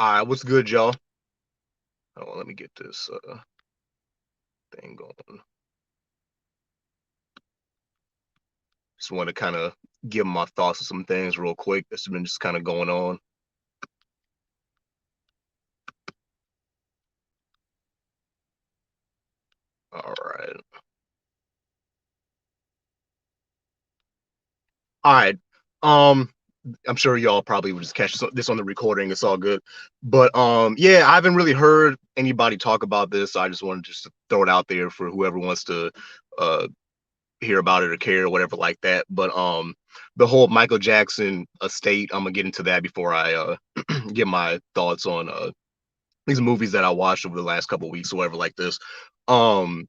All right, what's good, y'all? Oh, let me get this thing going. Just want to kind of give my thoughts on some things real quick that's been just kind of going on. All right. All right. Um, I'm sure y'all probably would just catch this on the recording. It's all good. But yeah, I haven't really heard anybody talk about this. So I just wanted just to throw it out there for whoever wants to uh hear about it or care or whatever like that. But the whole Michael Jackson estate, I'm gonna get into that before I get my thoughts on these movies that I watched over the last couple of weeks or whatever like this. Um,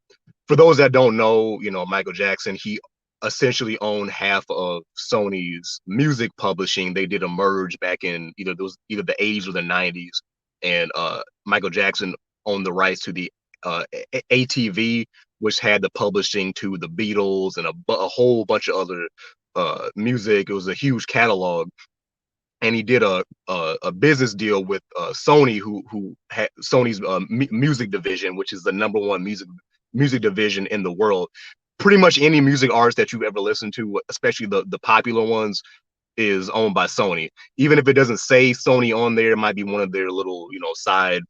for those that don't know, Michael Jackson, he essentially owned half of Sony's music publishing. They did a merge back in either the 80s or the 90s, and Michael Jackson owned the rights to the ATV, which had the publishing to the Beatles and a whole bunch of other music. It was a huge catalog, and he did a business deal with Sony, who had Sony's music division, which is the number one music division in the world. Pretty much any music artist that you've ever listened to, especially the popular ones, is owned by Sony. Even if it doesn't say Sony on there, it might be one of their little side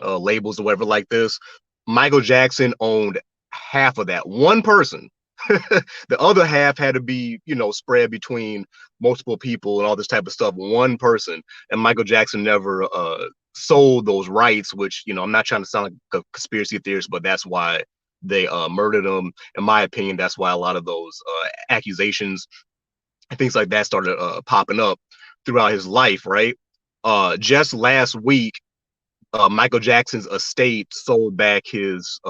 labels or whatever like this. Michael Jackson owned half of that. One person. The other half had to be, spread between multiple people and all this type of stuff. One person, and Michael Jackson never sold those rights. Which I'm not trying to sound like a conspiracy theorist, but that's why they murdered him. In my opinion, that's why a lot of those accusations and things like that started popping up throughout his life. Right. Just last week, Michael Jackson's estate sold back his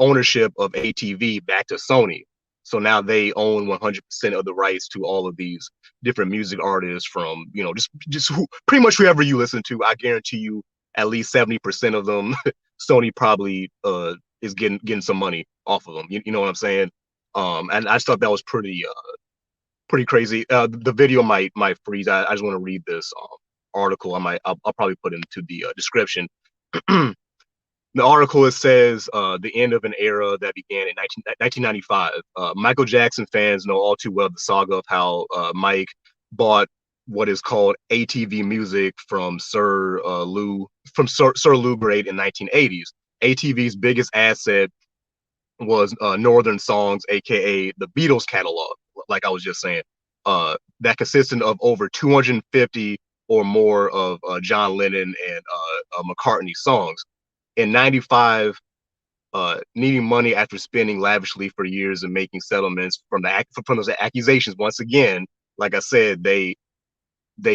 ownership of ATV back to Sony. So now they own 100% of the rights to all of these different music artists from, pretty much whoever you listen to. I guarantee you at least 70% of them, Sony probably is getting some money off of them. You know what I'm saying? And I just thought that was pretty crazy. The video might freeze. I just want to read this article. I'll probably put into the description. The article, it says the end of an era that began in 1995. Michael Jackson fans know all too well the saga of how Mike bought what is called ATV music from Sir Lou Grade in 1980s. ATV's biggest asset was Northern Songs, aka the Beatles catalog, like I was just saying. That consisted of over 250 or more of John Lennon and McCartney songs. In 95, needing money after spending lavishly for years and making settlements from those accusations. Once again, like I said, they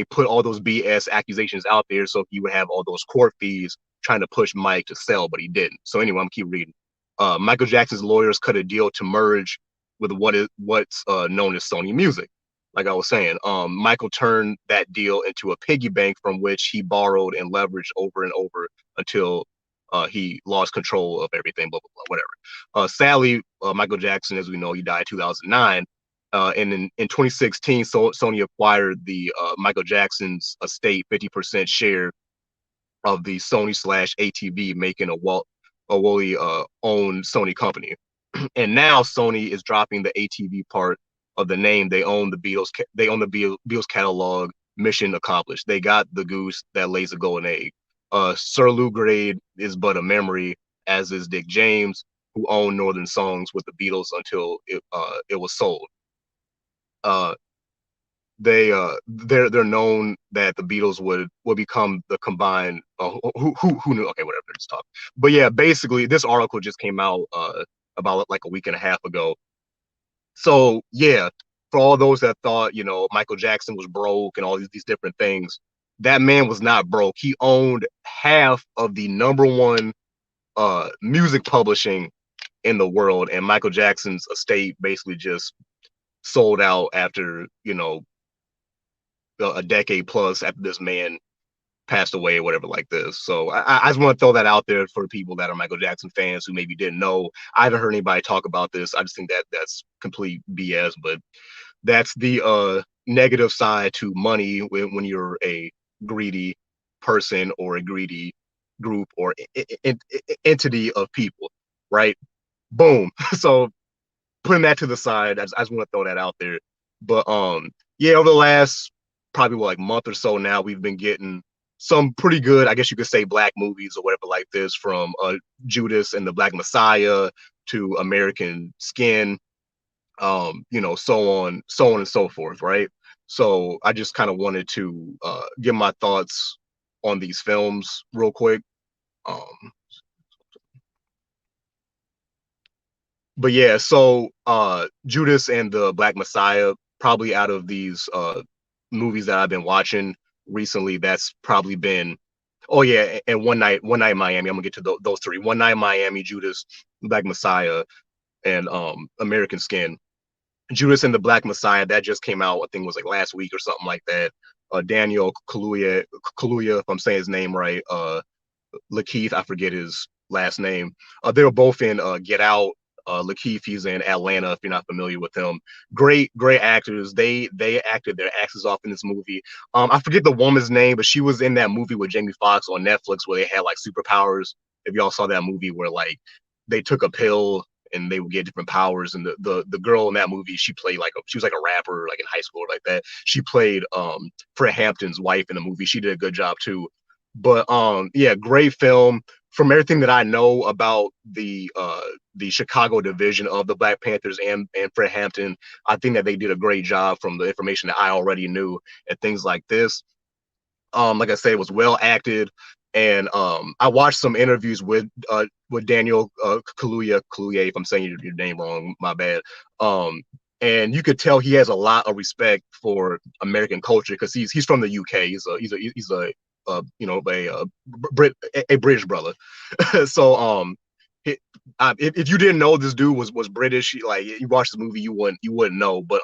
put all those BS accusations out there so he would have all those court fees trying to push Mike to sell, but he didn't. So anyway, I'm gonna keep reading. Michael Jackson's lawyers cut a deal to merge with what's known as Sony Music. Like I was saying, Michael turned that deal into a piggy bank from which he borrowed and leveraged over and over until he lost control of everything, blah, blah, blah, whatever. Sadly, Michael Jackson, as we know, he died in 2009. And in 2016, Sony acquired the Michael Jackson's estate 50% share of the Sony slash ATV, making a wholly owned Sony company. And now Sony is dropping the ATV part of the name. They own the Beatles. They own the Beatles catalog. Mission accomplished. They got the goose that lays a golden egg. Sir Lou Grade is but a memory, as is Dick James, who owned Northern Songs with the Beatles until it was sold. Uh, they're known that the Beatles would become the combined who knew, okay, whatever, just talk. But yeah, basically this article just came out about like a week and a half ago. So yeah, for all those that thought Michael Jackson was broke and all these different things, that man was not broke. He owned half of the number one music publishing in the world, and Michael Jackson's estate basically just sold out after a decade plus after this man passed away or whatever like this. So I just want to throw that out there for people that are Michael Jackson fans who maybe didn't know. I haven't heard anybody talk about this. I just think that that's complete BS. But that's the negative side to money when you're a greedy person or a greedy group or entity of people, right? Boom. So putting that to the side, I just want to throw that out there. But yeah, over the last probably like month or so now, we've been getting some pretty good, I guess you could say, black movies or whatever like this, from Judas and the Black Messiah to American Skin, so on and so forth, right? So I just kind of wanted to give my thoughts on these films real quick. Um, but yeah, so Judas and the Black Messiah, probably out of these movies that I've been watching recently, that's probably been, oh yeah, and one night in Miami. I'm gonna get to those three. One Night in Miami, Judas, Black Messiah, and American Skin. Judas and the Black Messiah, that just came out, I think it was like last week or something like that. Daniel Kaluuya, if I'm saying his name right, Lakeith, I forget his last name. They were both in Get Out. Lakeith, he's in Atlanta. If you're not familiar with him, great actors. They acted their asses off in this movie. I forget the woman's name, but she was in that movie with Jamie Foxx on Netflix where they had like superpowers. If y'all saw that movie where like they took a pill and they would get different powers, and the girl in that movie, she played like she was like a rapper like in high school or like that. She played Fred Hampton's wife in the movie. She did a good job too. But yeah, great film. From everything that I know about the Chicago division of the Black Panthers and Fred Hampton, I think that they did a great job from the information that I already knew and things like this. Like I said, it was well acted, and I watched some interviews with Daniel Kaluuya, if I'm saying your name wrong, my bad. And you could tell he has a lot of respect for American culture because he's from the UK. He's a a British brother. So if you didn't know this dude was British, like you watched this movie, you wouldn't know. But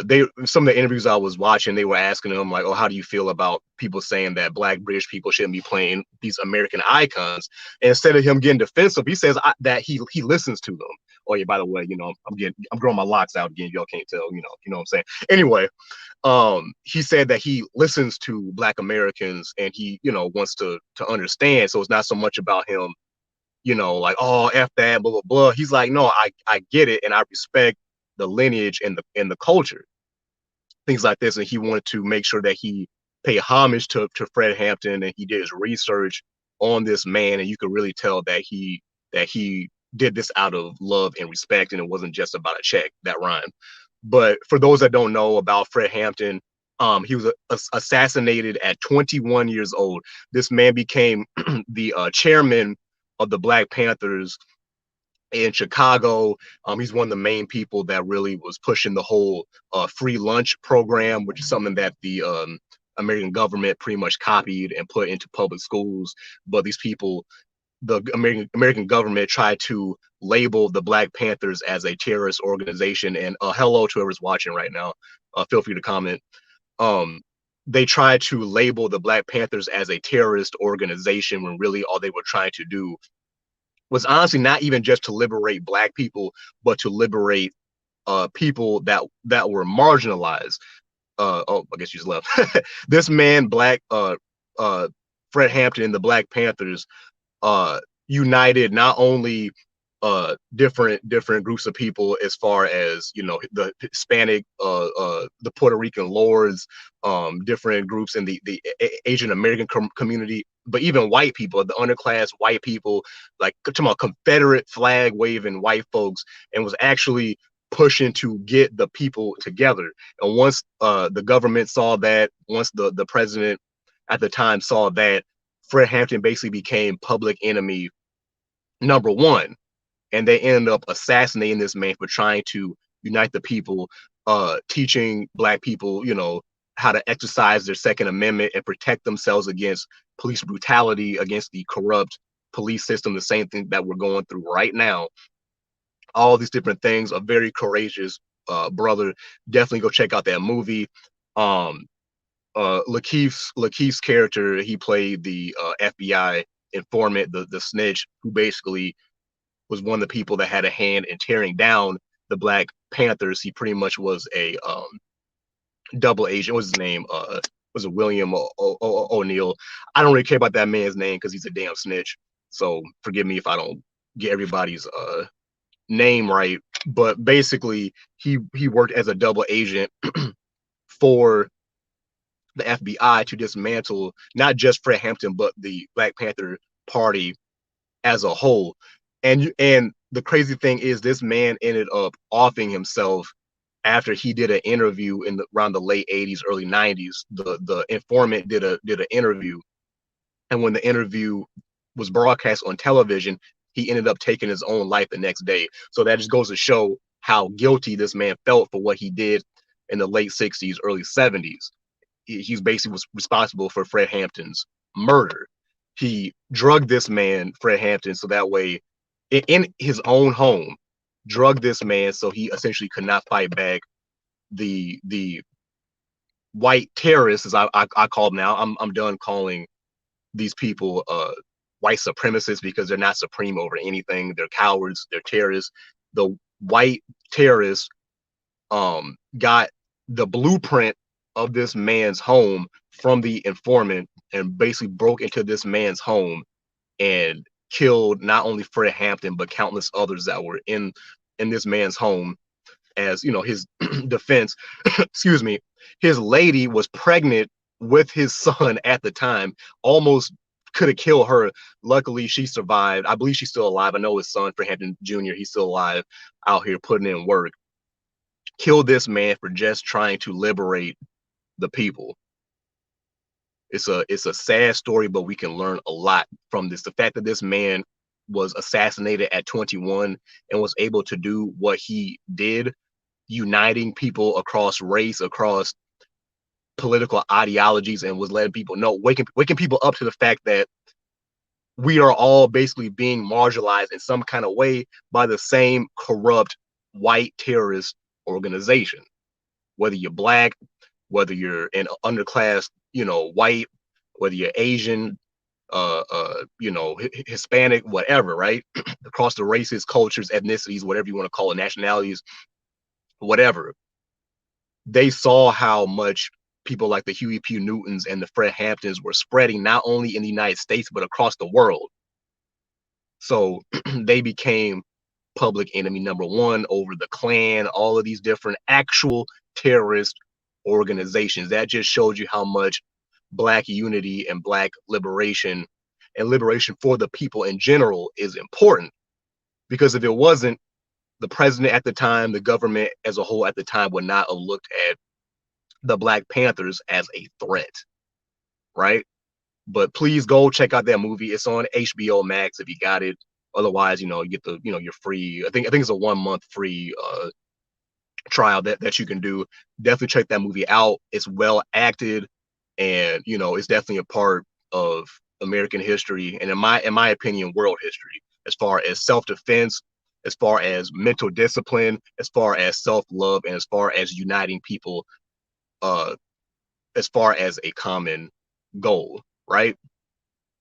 they some of the interviews I was watching, they were asking him like, oh, how do you feel about people saying that black British people shouldn't be playing these American icons? And instead of him getting defensive, he says that he listens to them. Oh yeah, by the way, I'm growing my locks out again. Y'all can't tell, you know what I'm saying. Anyway, he said that he listens to black Americans and he, wants to understand. So it's not so much about him, like, oh, F that, blah, blah, blah. He's like, no, I get it and I respect the lineage and the culture, things like this. And he wanted to make sure that he pay homage to Fred Hampton, and he did his research on this man, and you could really tell that he did this out of love and respect, and it wasn't just about a check. That rhyme. But for those that don't know about Fred Hampton, he was assassinated at 21 years old. This man became the chairman of the Black Panthers in Chicago. He's one of the main people that really was pushing the whole free lunch program, which is something that the American government pretty much copied and put into public schools. But these people, the American government, tried to label the Black Panthers as a terrorist organization. And hello to whoever's watching right now. Feel free to comment. They tried to label the Black Panthers as a terrorist organization when really all they were trying to do was honestly not even just to liberate black people, but to liberate people that were marginalized. Oh, I guess you just left. This man, Fred Hampton and the Black Panthers, united not only different groups of people as far as the Hispanic, the Puerto Rican lords, different groups in the Asian American community, but even white people, the underclass white people, like talking about Confederate flag waving white folks, and was actually pushing to get the people together. And once the government saw that, once the president at the time saw that, Fred Hampton basically became public enemy number one. And they ended up assassinating this man for trying to unite the people, teaching black people, how to exercise their Second Amendment and protect themselves against police brutality, against the corrupt police system, the same thing that we're going through right now. All these different things. A very courageous brother. Definitely go check out that movie. Lakeith's character, he played the FBI informant, the snitch, who basically was one of the people that had a hand in tearing down the Black Panthers. He pretty much was a double agent. What was his name? was it William O'Neill. I don't really care about that man's name because he's a damn snitch. So forgive me if I don't get everybody's name right. But basically, he worked as a double agent for the FBI to dismantle not just Fred Hampton but the Black Panther Party as a whole. And the crazy thing is, this man ended up offing himself after he did an interview around the late 80s, early 90s. The informant did an interview, and when the interview was broadcast on television, he ended up taking his own life the next day. So that just goes to show how guilty this man felt for what he did in the late 60s, early 70s. He's basically was responsible for Fred Hampton's murder. He drugged this man, Fred Hampton, so that way, in his own home, drugged this man so he essentially could not fight back the white terrorists, as I call them now. I'm done calling these people white supremacists because they're not supreme over anything. They're cowards. They're terrorists. The white terrorists got the blueprint of this man's home from the informant and basically broke into this man's home and killed not only Fred Hampton but countless others that were in this man's home as his defense. Excuse me. His lady was pregnant with his son at the time, almost could have killed her. Luckily she survived. I believe she's still alive. I know his son, Fred Hampton Jr., he's still alive, out here putting in work. Killed this man for just trying to liberate the people. It's a sad story, but we can learn a lot from this. The fact that this man was assassinated at 21 and was able to do what he did, uniting people across race, across political ideologies, and was letting people know, waking people up to the fact that we are all basically being marginalized in some kind of way by the same corrupt white terrorist organization. Whether you're black, whether you're an underclass, white, whether you're Asian, Hispanic, whatever, right? Across the races, cultures, ethnicities, whatever you want to call it, nationalities, whatever. They saw how much people like the Huey P. Newtons and the Fred Hamptons were spreading not only in the United States, but across the world. So they became public enemy number one over the Klan, all of these different actual terrorist organizations. That just showed you how much Black unity and Black liberation and liberation for the people in general is important. Because if it wasn't, the president at the time, the government as a whole at the time, would not have looked at the Black Panthers as a threat, right? But please go check out that movie. It's on HBO Max if you got it. Otherwise, you get the, your free. I think it's a 1 month free trial that you can do. Definitely check that movie out. It's well acted, and it's definitely a part of American history, and in my opinion, world history, as far as self-defense, as far as mental discipline, as far as self-love, and as far as uniting people, as far as a common goal, right?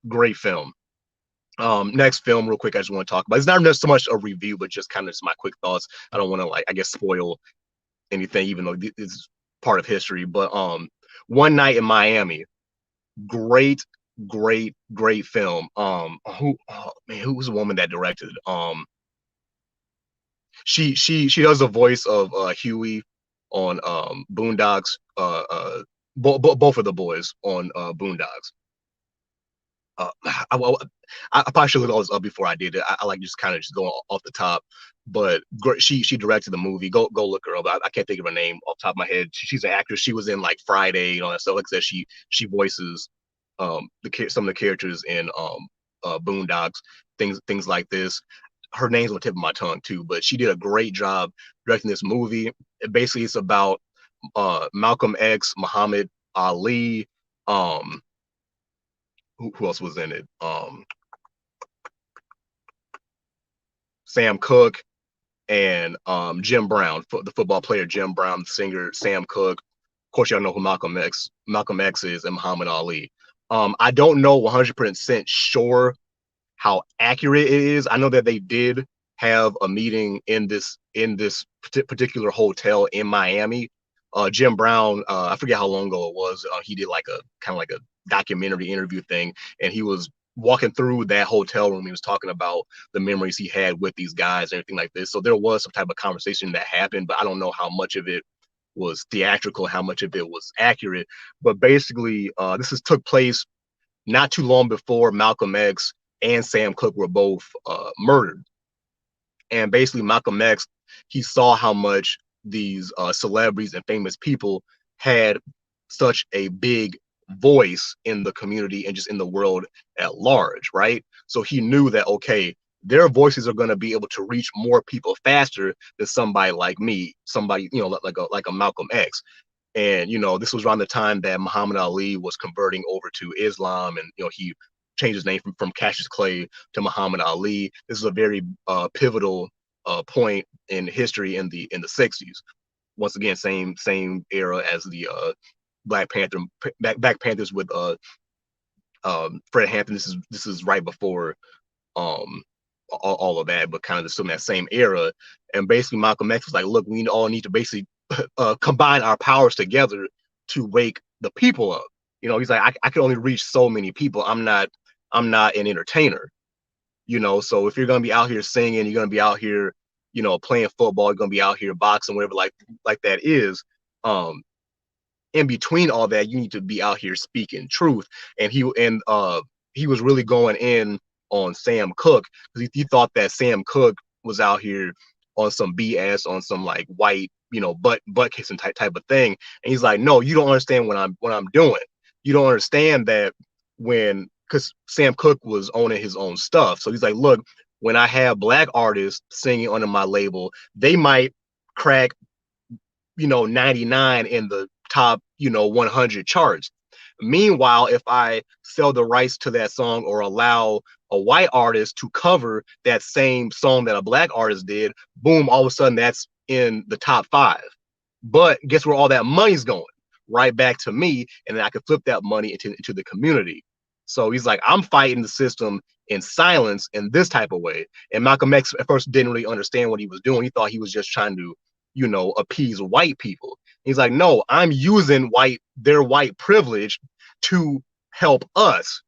Great film. Next film, real quick, I just want to talk about. It's not so much a review, but just kind of my quick thoughts. I don't want to, I guess, spoil anything, even though it's part of history. But One Night in Miami, great, great film. Who was the woman that directed it? She does the voice of Huey on Boondocks. Both of the boys on Boondocks. I probably should look all this up before I did it. I like just kind of just going off the top, but she directed the movie. Go look her up. I can't think of her name off the top of my head. She's an actress. She was in like Friday and all that stuff. Like I said, she voices some of the characters in Boondocks, things like this. Her name's on the tip of my tongue too, but she did a great job directing this movie. Basically, it's about Malcolm X, Muhammad Ali. Who else was in it? Sam Cooke and Jim Brown, the football player Jim Brown, the singer Sam Cooke. Of course, y'all know who Malcolm X is, and Muhammad Ali. I don't know 100% sure how accurate it is. I know that they did have a meeting in this particular hotel in Miami Jim Brown, I forget how long ago it was. He did like a kind of like a documentary interview thing, and he was walking through that hotel room. He was talking about the memories he had with these guys and everything like this. So there was some type of conversation that happened, but I don't know how much of it was theatrical, how much of it was accurate. But basically, this has took place not too long before Malcolm X and Sam Cooke were both murdered. And basically, Malcolm X, he saw how much these celebrities and famous people had such a big voice in the community and just in the world at large, right? So he knew that, okay, their voices are going to be able to reach more people faster than somebody like me, somebody, like a Malcolm X. And, this was around the time that Muhammad Ali was converting over to Islam. And, he changed his name from Cassius Clay to Muhammad Ali. This is a very pivotal point in history in the 60s. Once again, same era as the Black Panthers with Fred Hampton. This is right before um, all of that, but kind of still in that same era. And basically, Malcolm X was like, "Look, we all need to basically combine our powers together to wake the people up." He's like, I can only reach so many people. I'm not an entertainer. So if you're gonna be out here singing, you're gonna be out here, playing football, you're gonna be out here boxing, whatever like that is. In between all that, you need to be out here speaking truth. And he was really going in on Sam Cooke because he thought that Sam Cooke was out here on some BS, on some like white, butt kissing type of thing. And he's like, no, you don't understand what I'm doing. You don't understand that because Sam Cooke was owning his own stuff. So he's like, look, when I have Black artists singing under my label, they might crack, 99 in the top, 100 charts. Meanwhile, if I sell the rights to that song or allow a white artist to cover that same song that a Black artist did, boom, all of a sudden that's in the top 5. But guess where all that money's going? Right back to me, and then I could flip that money into the community. So he's like, I'm fighting the system in silence in this type of way. And Malcolm X at first didn't really understand what he was doing. He thought he was just trying to, appease white people. He's like, no, I'm using their white privilege to help us.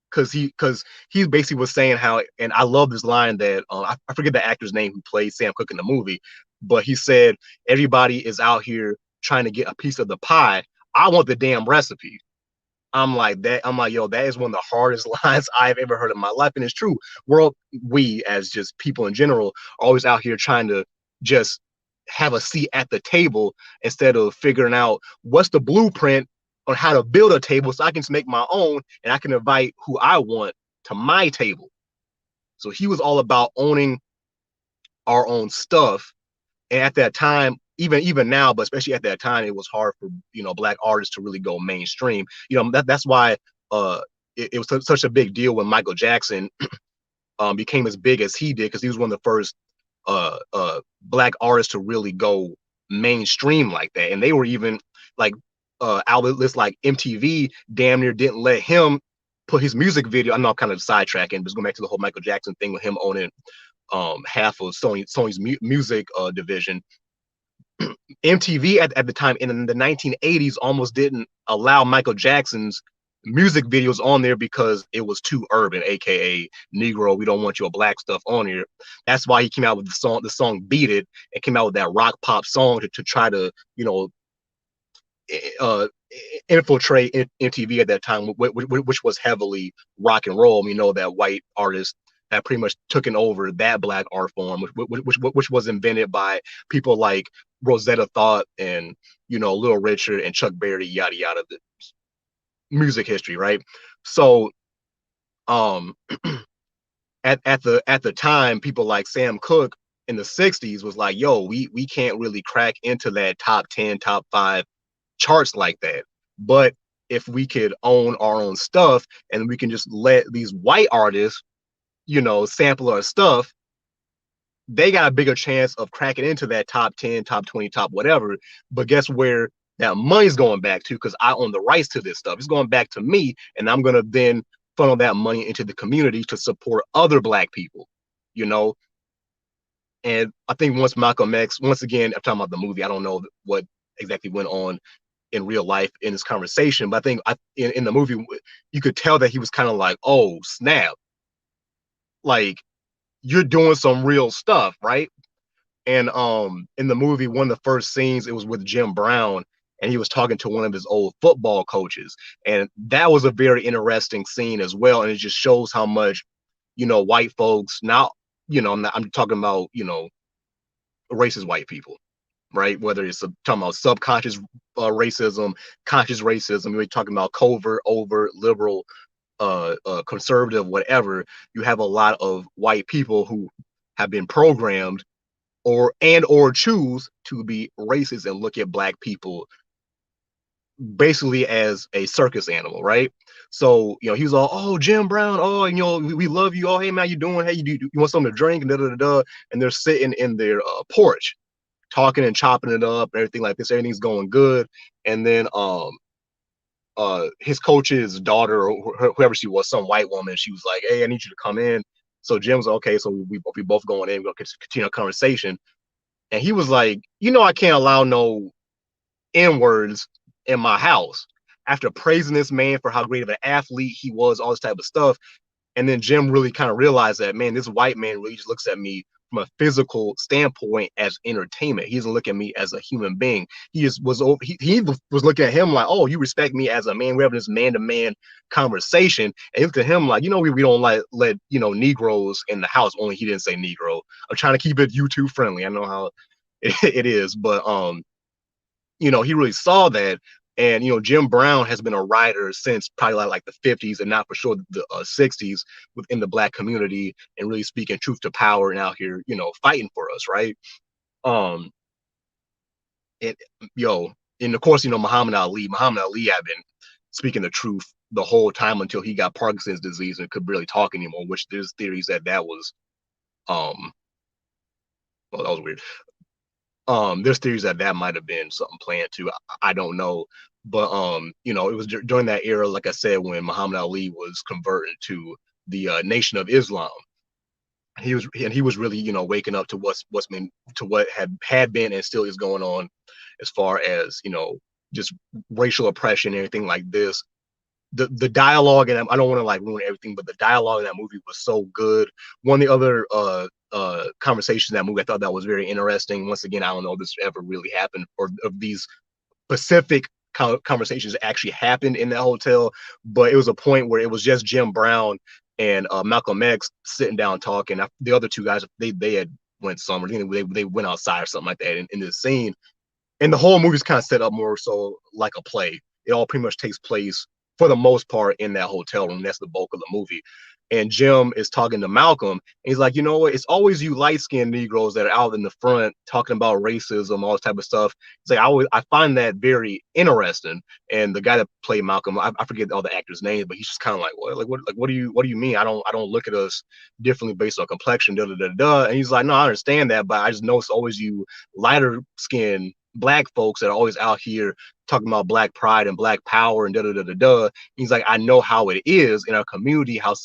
Because he basically was saying how, and I love this line that I forget the actor's name who played Sam Cooke in the movie, but he said, everybody is out here trying to get a piece of the pie. I want the damn recipe. I'm like, yo, that is one of the hardest lines I've ever heard in my life. And it's true. We as just people in general are always out here trying to just have a seat at the table instead of figuring out what's the blueprint on how to build a table so I can just make my own and I can invite who I want to my table. So he was all about owning our own stuff. And at that time, even now, but especially at that time, it was hard for Black artists to really go mainstream. That's why it was such a big deal when Michael Jackson became as big as he did, because he was one of the first Black artists to really go mainstream like that. And they were even like outlets like MTV damn near didn't let him put his music video. I know I'm kind of sidetracking, but going back to the whole Michael Jackson thing with him owning half of Sony's music division. MTV at the time in the 1980s almost didn't allow Michael Jackson's music videos on there because it was too urban, aka Negro, we don't want your Black stuff on here. That's why he came out with the song Beat It, and came out with that rock pop song to try to infiltrate MTV at that time, which was heavily rock and roll. We know that white artists that pretty much taken over that Black art form, which was invented by people like Rosetta Thought and Little Richard and Chuck Berry, yada yada, the music history, right? So at the time, people like Sam Cooke in the 60s was like, yo, we can't really crack into that top 10, top 5 charts like that. But if we could own our own stuff and we can just let these white artists, sample our stuff, they got a bigger chance of cracking into that top 10, top 20, top whatever. But guess where that money's going back to? Because I own the rights to this stuff. It's going back to me, and I'm going to then funnel that money into the community to support other Black people, And I think once Malcolm X, once again, I'm talking about the movie, I don't know what exactly went on in real life in this conversation. But I think in the movie, you could tell that he was kind of like, oh, snap. Like, you're doing some real stuff, right? And in the movie, one of the first scenes, it was with Jim Brown, and he was talking to one of his old football coaches. And that was a very interesting scene as well. And it just shows how much, white folks now, I'm talking about, racist white people, right? Whether it's talking about subconscious racism, conscious racism, you're talking about covert, overt, liberal, conservative, whatever. You have a lot of white people who have been programmed or choose to be racist and look at black people basically as a circus animal, right? So, he was all, oh, Jim Brown, oh, and we love you. Oh, hey man, how you doing? Hey, you want something to drink? And da da da da. And they're sitting in their porch, talking and chopping it up, and everything like this. Everything's going good. And then his coach's daughter, or whoever she was, some white woman, she was like, hey, I need you to come in. So Jim's like, okay, so we both going in, we're gonna continue a conversation. And he was like, I can't allow no N words in my house. After praising this man for how great of an athlete he was, all this type of stuff. And then Jim really kind of realized that, man, this white man really just looks at me from a physical standpoint as entertainment. He doesn't look at me as a human being. He was looking at him like, oh, you respect me as a man. We're having this man-to-man conversation. And he looked at him like, we don't like let Negroes in the house. Only he didn't say Negro. I'm trying to keep it YouTube friendly. I know how it is, but he really saw that. And Jim Brown has been a writer since probably like the 50s, and not for sure the 60s, within the black community, and really speaking truth to power, and out here fighting for us, right? um and and of course, Muhammad Ali had been speaking the truth the whole time until he got Parkinson's disease and could barely talk anymore, which there's theories that was um well, that was weird. There's theories that might have been something planned too. I don't know, but it was during that era, like I said, when Muhammad Ali was converting to the Nation of Islam. He was really waking up to what's been to what had been and still is going on, as far as just racial oppression and everything like this. The dialogue, and I don't want to like ruin everything, but the dialogue in that movie was so good. One of the other conversations in that movie I thought that was very interesting. Once again, I don't know if this ever really happened, or of these specific conversations actually happened in that hotel, but it was a point where it was just Jim Brown and Malcolm X sitting down talking. The other two guys, they had went somewhere. They went outside or something like that in this scene. And the whole movie's kind of set up more so like a play. It all pretty much takes place for the most part in that hotel room. That's the bulk of the movie. And Jim is talking to Malcolm, and he's like, you know what? It's always you light-skinned Negroes that are out in the front talking about racism, all this type of stuff. It's like I find that very interesting. And the guy that played Malcolm, I forget all the actors' names, but he's just kind of like, what do you mean? I don't look at us differently based on complexion, da da da da. And he's like, no, I understand that, but I just know it's always you lighter skinned black folks that are always out here talking about black pride and black power and da da da da da. He's like, I know how it is in our community, how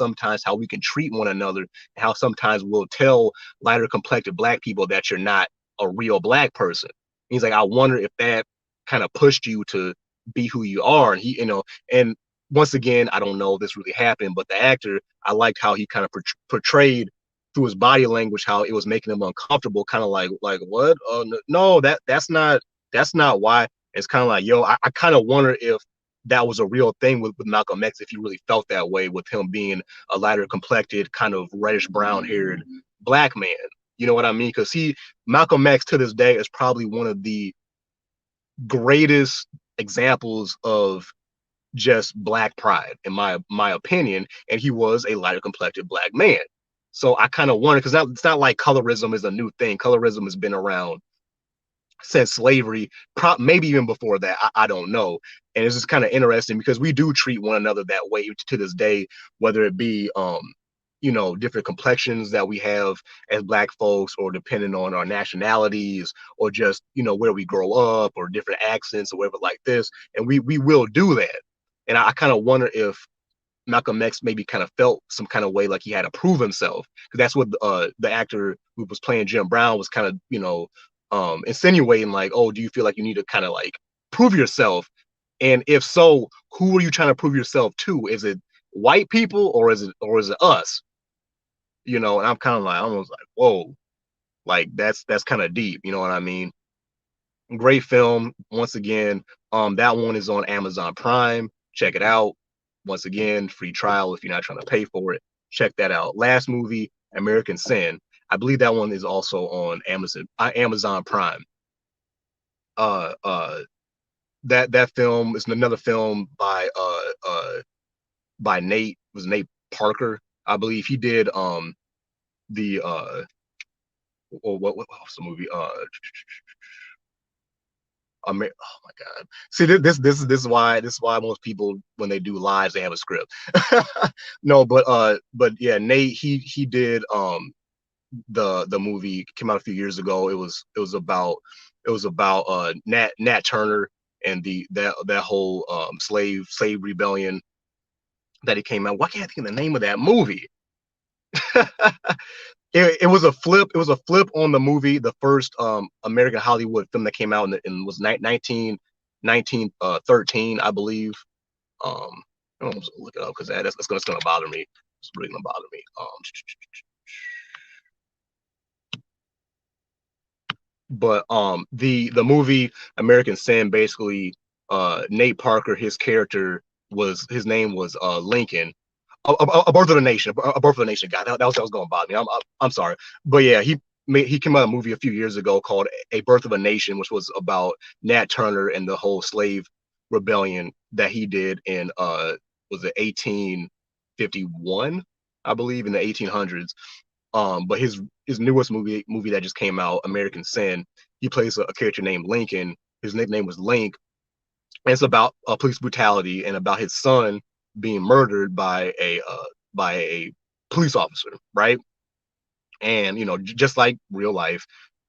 we can treat one another, and how sometimes we'll tell lighter complected black people that you're not a real black person. He's like, I wonder if that kind of pushed you to be who you are. And and once again, I don't know if this really happened, but the actor, I liked how he kind of portrayed through his body language how it was making him uncomfortable, kind of like what? No, that's not why. It's kind of like, I kind of wonder if that was a real thing with Malcolm X, if he really felt that way with him being a lighter complected, kind of reddish brown haired black man. You know what I mean? Because Malcolm X to this day is probably one of the greatest examples of just black pride, in my opinion. And he was a lighter complected black man. So I kind of wonder, because it's not like colorism is a new thing. Colorism has been around since slavery, maybe even before that. I don't know. And it's just kind of interesting because we do treat one another that way to this day, whether it be different complexions that we have as black folks, or depending on our nationalities, or just where we grow up, or different accents or whatever like this. And we will do that. And I kind of wonder if Malcolm X maybe kind of felt some kind of way like he had to prove himself, because that's what the actor who was playing Jim Brown was kind of insinuating like, oh, do you feel like you need to kind of like prove yourself? And if so, who are you trying to prove yourself to? Is it white people or is it us? You know, and I'm kind of like almost like, whoa, like that's kind of deep. You know what I mean? Great film. Once again, that one is on Amazon Prime. Check it out. Once again, free trial if you're not trying to pay for it. Check that out. Last movie, American Sin. I believe that one is also on Amazon Prime. Uh, uh, that film is another film by Nate, was Nate Parker, I believe. He did the what was the movie? Oh my god! See, this is why most people, when they do lives, they have a script. No, but yeah, Nate, he did the movie, came out a few years ago. It was about Nat Turner and that whole slave rebellion that he came out. Why can't I think of the name of that movie? It was a flip. It was a flip on the movie, the first American Hollywood film that came out in was 1913, I believe. I'm gonna look it up because that's gonna bother me. It's really gonna bother me. But the movie American Sin, basically, Nate Parker, his character, was his name was Lincoln. A Birth of a Nation, a Birth of a Nation. God, that was going to bother me. I'm sorry, but yeah, he came out a movie a few years ago called A Birth of a Nation, which was about Nat Turner and the whole slave rebellion that he did in was it 1851, I believe, in the 1800s. But his newest movie that just came out, American Sin, he plays a character named Lincoln. His nickname was Link, and it's about police brutality and about his son being murdered by a police officer, right? And just like real life,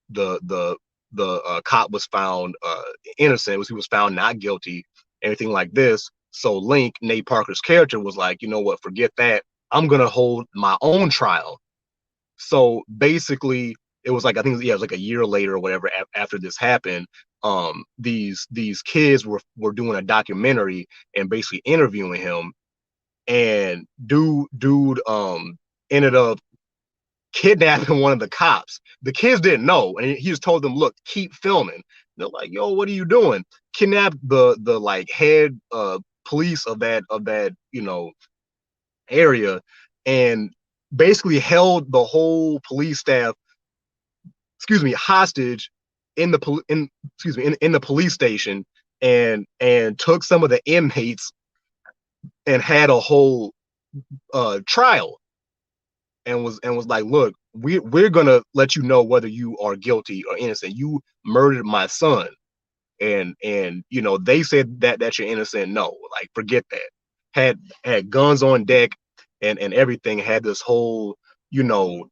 the cop was found innocent. He was found not guilty, anything like this. So Link, Nate Parker's character, was like, you know what? Forget that. I'm gonna hold my own trial. So basically, it was like, I think, yeah, it was like a year later or whatever after this happened. These kids were doing a documentary and basically interviewing him, and dude ended up kidnapping one of the cops. The kids didn't know, and he just told them, "Look, keep filming." They're like, "Yo, what are you doing?" Kidnapped the like head police of that area, and basically held the whole police staff, hostage in the police station, and took some of the inmates and had a whole trial, and was like, look, we're gonna let you know whether you are guilty or innocent. You murdered my son, and they said that you're innocent. No, like, forget that. Had guns on deck, and everything. Had this whole, you know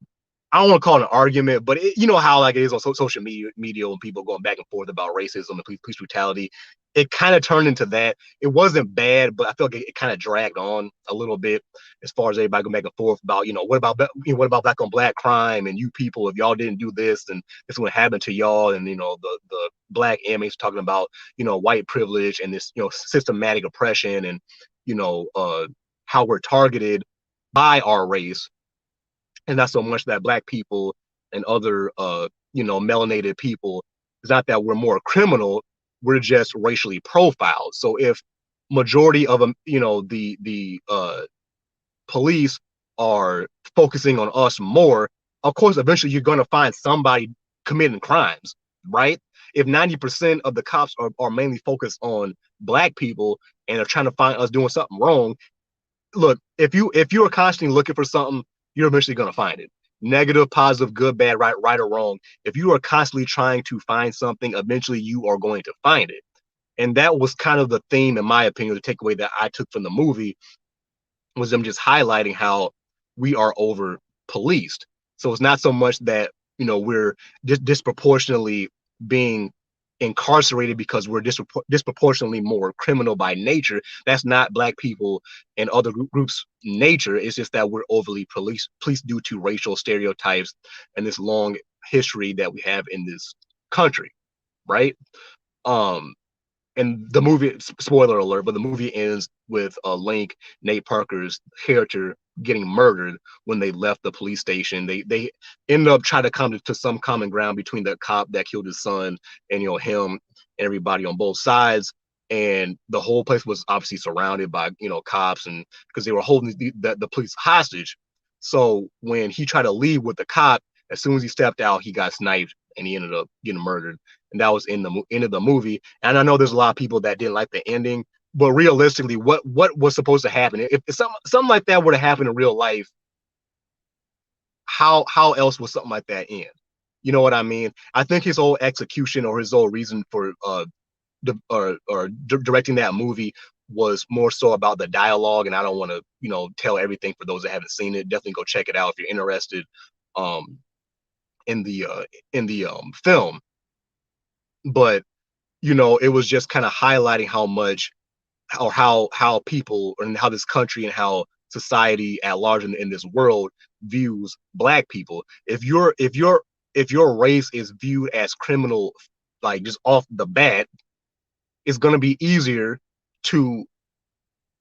I don't want to call it an argument, but you know how like it is on social media when people going back and forth about racism and police brutality. It kind of turned into that. It wasn't bad, but I feel like it kind of dragged on a little bit, as far as everybody going back and forth about, what about black on black crime, and you people, if y'all didn't do this, and this would happen to y'all, and the black inmates talking about white privilege and this systematic oppression, and how we're targeted by our race, and not so much that black people and other melanated people, it's not that we're more criminal, we're just racially profiled. So if majority of them, the police are focusing on us more, of course eventually you're going to find somebody committing crimes, right? If 90% of the cops are mainly focused on black people and are trying to find us doing something wrong, look, if you are constantly looking for something, you're eventually going to find it. Negative, positive, good, bad, right or wrong. If you are constantly trying to find something, eventually you are going to find it. And that was kind of the theme, in my opinion, the takeaway that I took from the movie, was them just highlighting how we are over policed. So it's not so much that we're disproportionately being incarcerated because we're disproportionately more criminal by nature. That's not black people and other groups' nature. It's just that we're overly police due to racial stereotypes and this long history that we have in this country, right? Um, and the movie, spoiler alert, but the movie ends with Link, Nate Parker's character, getting murdered when they left the police station. They end up trying to come to some common ground between the cop that killed his son and him and everybody on both sides. And the whole place was obviously surrounded by cops, and because they were holding the police hostage. So when he tried to leave with the cop, as soon as he stepped out, he got sniped and he ended up getting murdered. And that was in the end of the movie. And I know there's a lot of people that didn't like the ending, but realistically, what was supposed to happen? If something like that were to happen in real life, how else would something like that end? You know what I mean? I think his whole execution or his whole reason for directing that movie was more so about the dialogue, and I don't want to tell everything for those that haven't seen it. Definitely go check it out if you're interested um in the film. But it was just kind of highlighting how much or how people and how this country and how society at large in this world views black people. If your race is viewed as criminal, like just off the bat, it's going to be easier to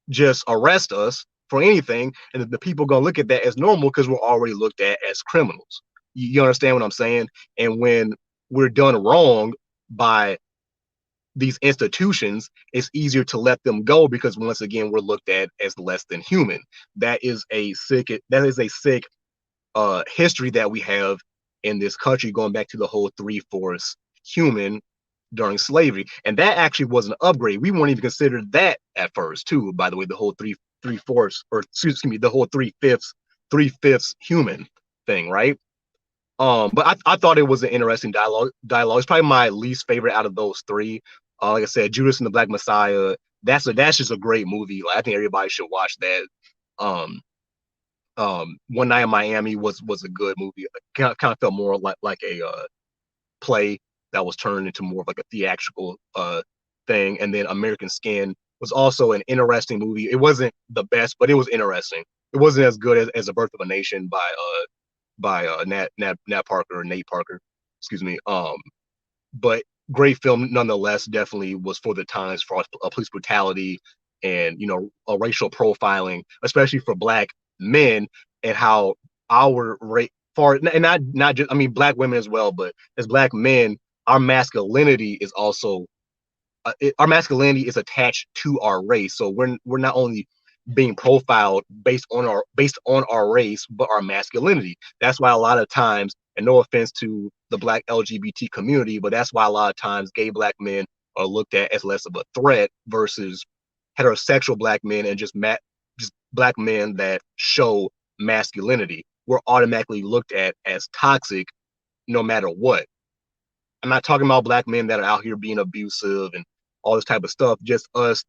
just arrest us for anything, and the people going to look at that as normal because we're already looked at as criminals. You understand what I'm saying? And when we're done wrong by these institutions, it's easier to let them go because once again we're looked at as less than human. That is a sick history that we have in this country, going back to the whole three-fourths human during slavery. And that actually was an upgrade. We weren't even considered that at first, too, by the way, the whole three-fourths, or excuse me, the whole three-fifths human thing, right? But I thought it was an interesting dialogue. It's probably my least favorite out of those three. Like I said, Judas and the Black Messiah. That's just a great movie. Like, I think everybody should watch that. Um, One Night in Miami was a good movie. Kind of felt more like a play that was turned into more of like a theatrical thing. And then American Skin was also an interesting movie. It wasn't the best, but it was interesting. It wasn't as good as A Birth of a Nation by Nat Parker or Nate Parker, excuse me. But great film nonetheless. Definitely was for the times for police brutality and a racial profiling, especially for black men, and how our rate far and not just, I mean, black women as well, but as black men, our masculinity is also our masculinity is attached to our race. So we're not only being profiled based on our race, but our masculinity. That's why a lot of times, and no offense to the black LGBT community, but that's why a lot of times gay black men are looked at as less of a threat versus heterosexual black men, and just black men that show masculinity. We're automatically looked at as toxic no matter what. I'm not talking about black men that are out here being abusive and all this type of stuff. Just us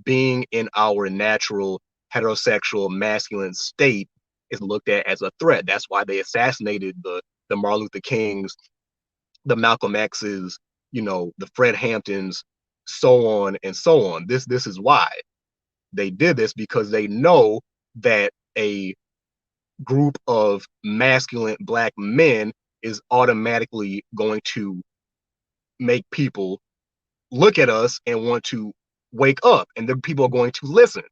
being in our natural heterosexual masculine state is looked at as a threat. That's why they assassinated the Martin Luther Kings, the Malcolm X's, the Fred Hamptons, so on and so on. This is why they did this, because they know that a group of masculine black men is automatically going to make people look at us and want to wake up, and the people are going to listen.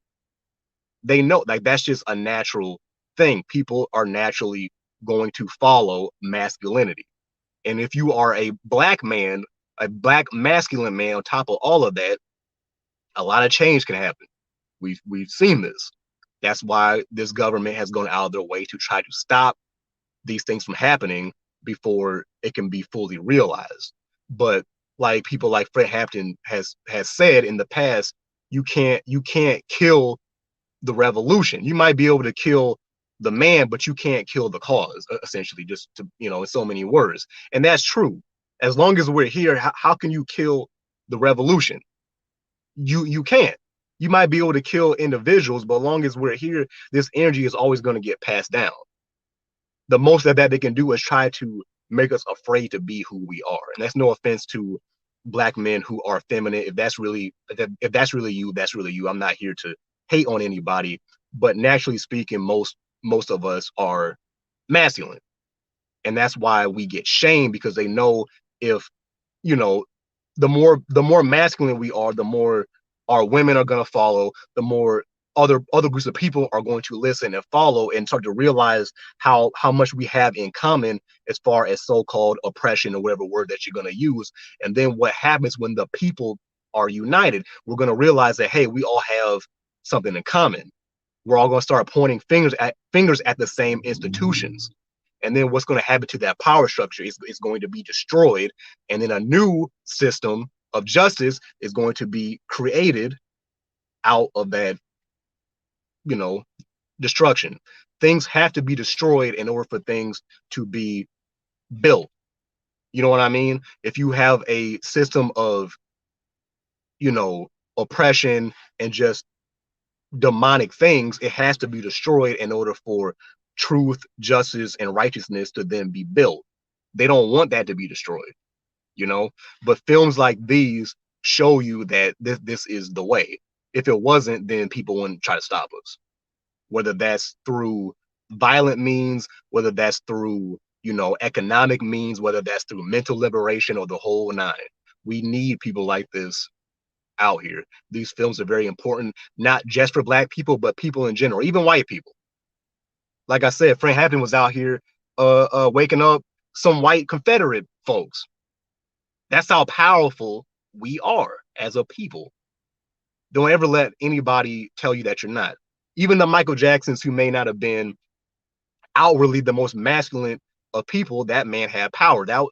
They know, like, that's just a natural thing. People are naturally going to follow masculinity. And if you are a black man, a black masculine man, on top of all of that, a lot of change can happen. We've seen this. That's why this government has gone out of their way to try to stop these things from happening before it can be fully realized. But like people like Fred Hampton has said in the past, you can't kill the revolution. You might be able to kill the man, but you can't kill the cause, essentially, just to, in so many words. And that's true. As long as we're here, how can you kill the revolution? You can't. You might be able to kill individuals, but as long as we're here, this energy is always going to get passed down. The most that they can do is try to make us afraid to be who we are. And that's no offense to black men who are feminine. If that's really you, that's really you. I'm not here to hate on anybody, but naturally speaking, most of us are masculine. And that's why we get shamed, because they know if you know, the more masculine we are, the more our women are gonna follow, the more other groups of people are going to listen and follow and start to realize how much we have in common as far as so-called oppression or whatever word that you're going to use. And then what happens when the people are united, we're going to realize that, hey, we all have something in common. We're all going to start pointing fingers at the same institutions. And then what's going to happen to that power structure is going to be destroyed. And then a new system of justice is going to be created out of that, you know, destruction. Things have to be destroyed in order for things to be built. You know what I mean? If you have a system of, you know, oppression and just demonic things, it has to be destroyed in order for truth, justice, and righteousness to then be built. They don't want that to be destroyed, you know? But films like these show you that this is the way. If it wasn't, then people wouldn't try to stop us. Whether that's through violent means, whether that's through, you know, economic means, whether that's through mental liberation or the whole nine. We need people like this out here. These films are very important, not just for black people, but people in general, even white people. Like I said, Frank Hampton was out here waking up some white Confederate folks. That's how powerful we are as a people. Don't ever let anybody tell you that you're not. Even the Michael Jacksons who may not have been outwardly the most masculine of people, that man had power. That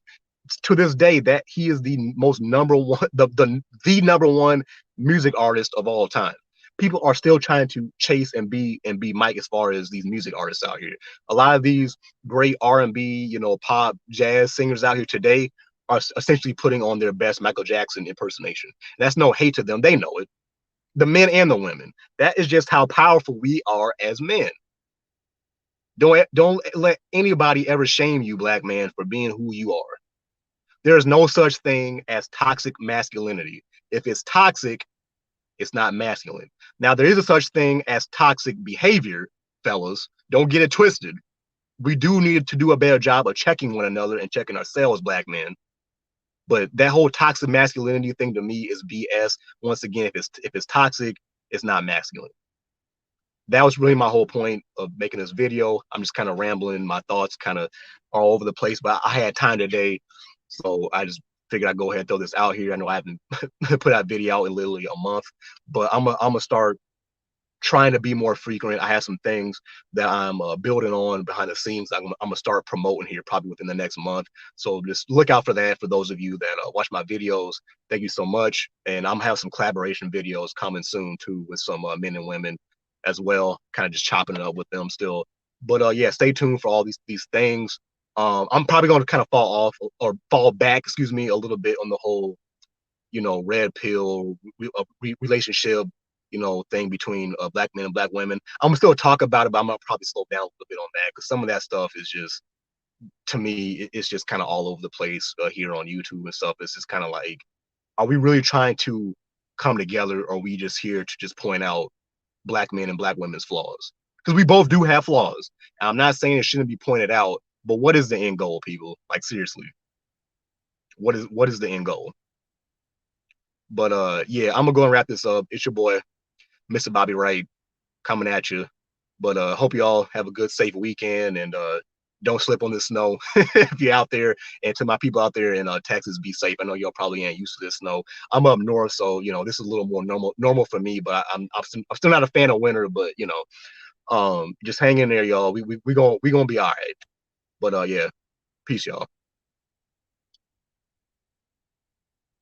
to this day, that he is the most number one, the number one music artist of all time. People are still trying to chase and be Mike as far as these music artists out here. A lot of these great R&B, you know, pop, jazz singers out here today are essentially putting on their best Michael Jackson impersonation. That's no hate to them; they know it. The men and the women. That is just how powerful we are as men. Don't let anybody ever shame you, black man, for being who you are. There is no such thing as toxic masculinity. If it's toxic, it's not masculine. Now, there is a such thing as toxic behavior, fellas. Don't get it twisted. We do need to do a better job of checking one another and checking ourselves, black men. But that whole toxic masculinity thing to me is BS. Once again, if it's toxic, it's not masculine. That was really my whole point of making this video. I'm just kind of rambling. My thoughts kind of all over the place, but I had time today, so I just figured I'd go ahead and throw this out here. I know I haven't put that video out in literally a month, but I'm gonna start trying to be more frequent. I have some things that I'm building on behind the scenes. I'm gonna start promoting here probably within the next month. So just look out for that. For those of you that watch my videos, thank you so much. And I'm gonna have some collaboration videos coming soon too with some men and women as well. Kind of just chopping it up with them still. But yeah, stay tuned for all these things. I'm probably going to kind of fall off or fall back, excuse me, a little bit on the whole, you know, red pill relationship, you know, thing between black men and black women. I'm gonna still talk about it, but I'm gonna probably slow down a little bit on that because some of that stuff is just, to me, it's just kind of all over the place here on YouTube and stuff. It's just kind of like, are we really trying to come together, or are we just here to just point out black men and black women's flaws? Because we both do have flaws. I'm not saying it shouldn't be pointed out, but what is the end goal, people? Like seriously, what is the end goal? But yeah, I'm gonna go and wrap this up. It's your boy, Mr. Bobby Wright, coming at you. But hope you all have a good, safe weekend, and don't slip on the snow if you're out there. And to my people out there in Texas, be safe. I know y'all probably ain't used to this snow. I'm up north, so you know this is a little more normal for me. But I'm still not a fan of winter. But you know, just hang in there, y'all. We gonna be all right. But yeah, peace, y'all.